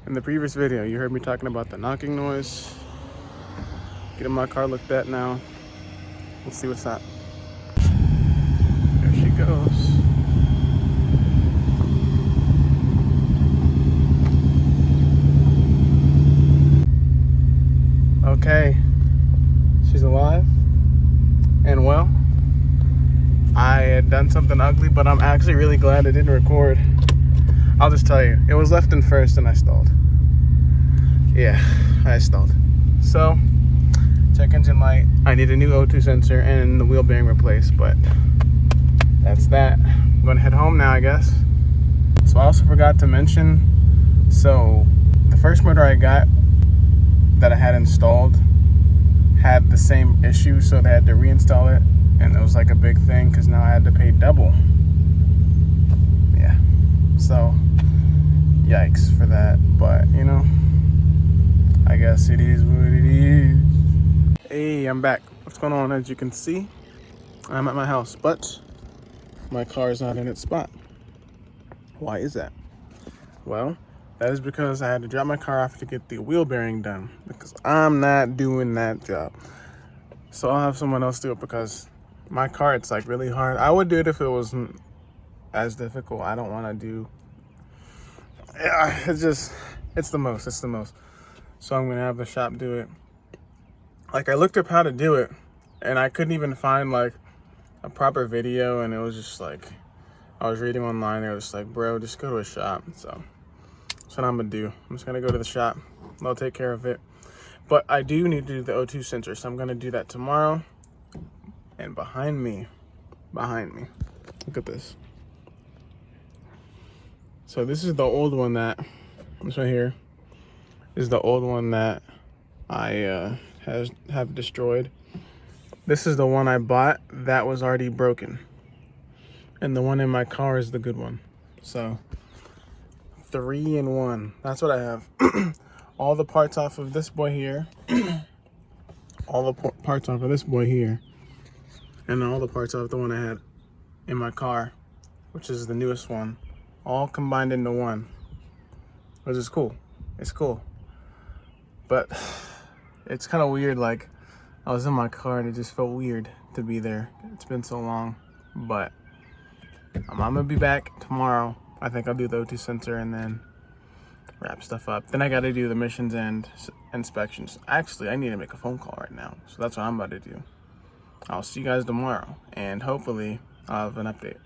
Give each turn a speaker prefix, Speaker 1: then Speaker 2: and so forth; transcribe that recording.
Speaker 1: In the previous video, you heard me talking about the knocking noise. Getting my car looked at now. We'll see what's up. There she goes. Okay, she's alive and well. I had done something ugly, but I'm actually really glad I didn't record. I'll just tell you, it was left in first and I stalled. Yeah, I stalled. So, check engine light. I need a new O2 sensor and the wheel bearing replaced, but that's that. I'm gonna head home now, I guess. So I also forgot to mention, so the first motor I got that I had installed had the same issue, so they had to reinstall it, and it was like a big thing because now I had to pay double. Yeah, so yikes for that, but you know, I guess it is what it is. Hey, I'm back. What's going on? As you can see, I'm at my house, but my car is not in its spot. Why is that? Well, that is because I had to drop my car off to get the wheel bearing done, because I'm not doing that job. So I'll have someone else do it, because my car, it's like really hard. I would do it if it wasn't as difficult. I don't want to do, yeah, it's the most. So I'm gonna have the shop do it. Like, I looked up how to do it and I couldn't even find like a proper video, and it was just like, I was reading online, they were just like, bro, just go to a shop. So that's what I'm gonna do. I'm just gonna go to the shop. They'll take care of it. But I do need to do the O2 sensor, so I'm gonna do that tomorrow. And behind me, look at this. So this is the old one that, this right here, is the old one that I have destroyed. This is the one I bought that was already broken. And the one in my car is the good one. So 3 in 1. That's what I have. All the parts off of this boy here. All the parts off of this boy here. And then all the parts off the one I had in my car, which is the newest one. All combined into one. Which is cool. It's cool. But it's kind of weird, like, I was in my car and it just felt weird to be there. It's been so long. But I'm gonna be back tomorrow. I think I'll do the O2 sensor and then wrap stuff up. Then I gotta do the missions and inspections. Actually, I need to make a phone call right now. So that's what I'm about to do. I'll see you guys tomorrow, and hopefully I'll have an update.